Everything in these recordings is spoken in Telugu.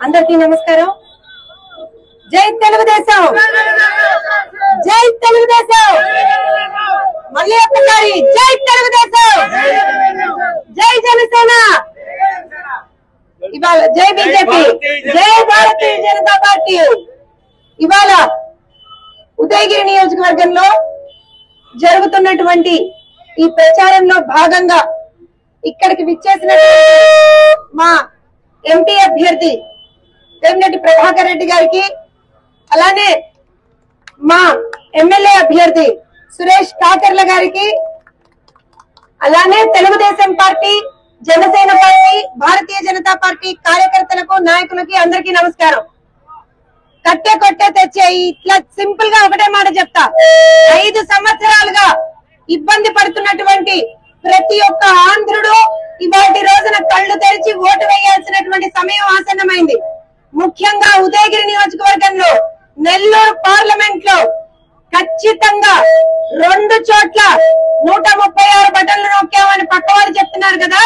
అందరికీ నమస్కారం. జై తెలుగుదేశం, జై తెలుగుదేశం. మళ్ళీ ఒక్కసారి జై తెలుగుదేశం, జై జనసేన. ఇవాళ జై బీజేపీ, జై భారతీయ జనతా పార్టీ. ఇవాళ ఉదయగిరి నియోజకవర్గంలో జరుగుతున్నటువంటి ఈ ప్రచారంలో భాగంగా ఇక్కడికి విచ్చేసిన మా ఎంపీ అభ్యర్థి వేమిరెడ్డి ప్రభాకర్ రెడ్డి గారికి, అలానే మా ఎమ్మెల్యే అభ్యర్థి సురేష్ కాకర్ల గారికి, అలానే Telugu Desam party, Janasena party, Bharatiya Janata party కార్యకర్తలకు, నాయకులకి అందరికీ నమస్కారం. కట్టే కొట్టే తెచ్చే ఇట్లా సింపుల్ గా ఒకటే మాట చెప్తా. 5 సంవత్సరాలుగా ఇబ్బంది పడుతున్నటువంటి ప్రతి ఒక్క ఆంధ్రుడు ఇవాటి రోజున కళ్ళు తెరిచి ఓటు వేయాల్సినటువంటి సమయం ఆసన్నమైంది. ముఖ్యంగా ఉదయగిరి నియోజకవర్గంలో నెల్లూరు పార్లమెంట్ లో ఖచ్చితంగా 2 చోట్ల 136 బటన్లు నొక్కామని పక్కవారు చెప్తున్నారు కదా.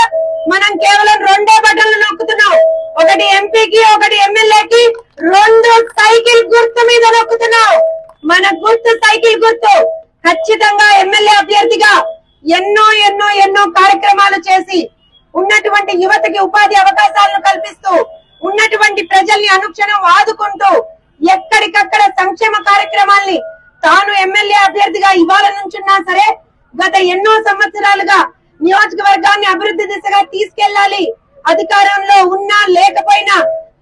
మనం కేవలం 2 బటన్లు నొక్కుతున్నాం. ఒకటి ఎంపీకి, ఒకటి ఎమ్మెల్యేకి, 2 సైకిల్ గుర్తు మీద నొక్కుతున్నాం. మన గుర్తు సైకిల్ గుర్తు. ఖచ్చితంగా ఎమ్మెల్యే అభ్యర్థిగా ఎన్నో ఎన్నో ఎన్నో కార్యక్రమాలు చేసి ఉన్నటువంటి యువతకి ఉపాధి అవకాశాలను కల్పిస్తూ, ఉన్నటువంటి ప్రజల్ని అనుక్షణం ఆదుకుంటూ, ఎక్కడికక్కడ సంక్షేమ కార్యక్రమాల్ని తాను ఎమ్మెల్యే అభ్యర్థిగా ఇవాళ నుంచున్నా సరే గత ఎన్నో సంవత్సరాలుగా నియోజకవర్గాన్ని అభివృద్ధి దిశగా తీసుకెళ్లాలి, అధికారంలో ఉన్నా లేకపోయినా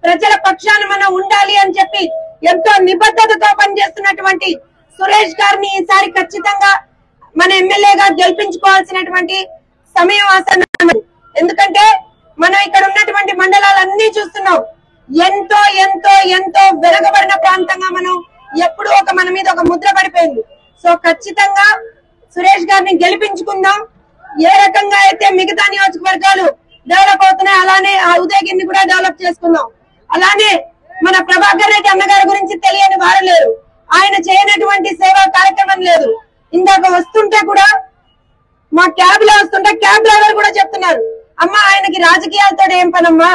ప్రజల పక్షాన మనం ఉండాలి అని చెప్పి ఎంతో నిబద్ధతతో పనిచేస్తున్నటువంటి సురేష్ గారిని ఈసారి ఖచ్చితంగా మన ఎమ్మెల్యేగా గెలిపించుకోవాల్సినటువంటి సమయం ఆసన్నమైంది. ఎందుకంటే మనం ఇక్కడ ఉన్నటువంటి మండలాలన్నీ చూస్తున్నాం. ఎంతో ఎంతో ఎంతో వెనుకబడిన ప్రాంతంగా మనం ఎప్పుడు మన మీద ఒక ముద్ర పడిపోయింది. సో ఖచ్చితంగా సురేష్ గారిని గెలిపించుకుందాం. ఏ రకంగా అయితే మిగతా నియోజకవర్గాలు డెవలప్ అవుతున్నాయి అలానే ఆ ఉదయగిరిని కూడా డెవలప్ చేసుకుందాం. అలానే మన ప్రభాకర్ రెడ్డి అన్నగారి గురించి తెలియని వారు లేరు. ఆయన చేయనటువంటి సేవా కార్యక్రమం లేదు. ఇందాక వస్తుంటే కూడా మా క్యాబ్ లో వస్తుంటే క్యాబ్ డ్రైవర్ కూడా చెప్తున్నారు, అమ్మా ఆయనకి రాజకీయాలతో ఏం పనమ్మా,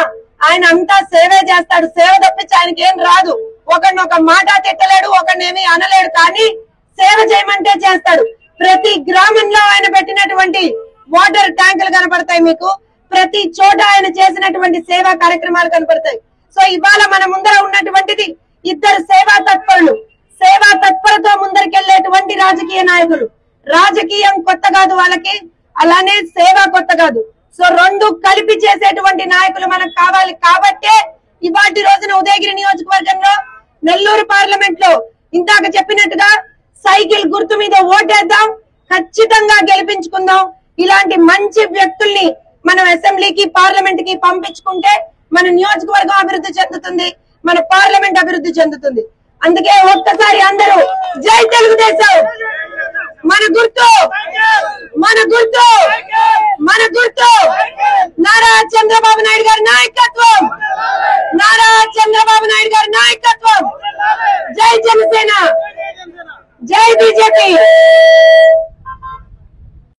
ఆయన అంతా సేవే చేస్తాడు, సేవ తప్పించి ఆయనకి ఏం రాదు, ఒకరిని ఒక మాట తిట్టలేడు, ఒకరినేమి అనలేడు, కానీ సేవ చేయమంటే చేస్తాడు. ప్రతి గ్రామంలో ఆయన పెట్టినటువంటి వాటర్ ట్యాంకులు కనపడతాయి మీకు. ప్రతి చోట ఆయన చేసినటువంటి సేవా కార్యక్రమాలు కనపడతాయి. సో ఇవాళ మన ముందర ఉన్నటువంటిది 2 సేవా తత్పరులు, సేవా తత్పరతో ముందరికెళ్లేటువంటి రాజకీయ నాయకులు. రాజకీయం కొత్త కాదు వాళ్ళకి, అలానే సేవ కొత్త కాదు. సో 2 కలిపి చేసేటువంటి నాయకులు మనకు కావాలి. కాబట్టే ఇవాటి రోజున ఉదయగిరి నియోజకవర్గంలో నెల్లూరు పార్లమెంట్ లో ఇందాక చెప్పినట్టుగా సైకిల్ గుర్తు మీద ఓటేద్దాం, ఖచ్చితంగా గెలిపించుకుందాం. ఇలాంటి మంచి వ్యక్తుల్ని మనం అసెంబ్లీకి, పార్లమెంట్ కి పంపించుకుంటే మన నియోజకవర్గం అభివృద్ధి చెందుతుంది, మన పార్లమెంట్ అభివృద్ధి చెందుతుంది. అందుకే ఒక్కసారి అందరూ జై తెలుగుదేశం. మన గుర్తు, మన గుర్తు, మన గుర్తు నారా చంద్రబాబు నాయుడు గారి నాయకత్వం, నారా చంద్రబాబు నాయుడు గారి నాయకత్వం. జై జనసేన, జై బీజేపీ.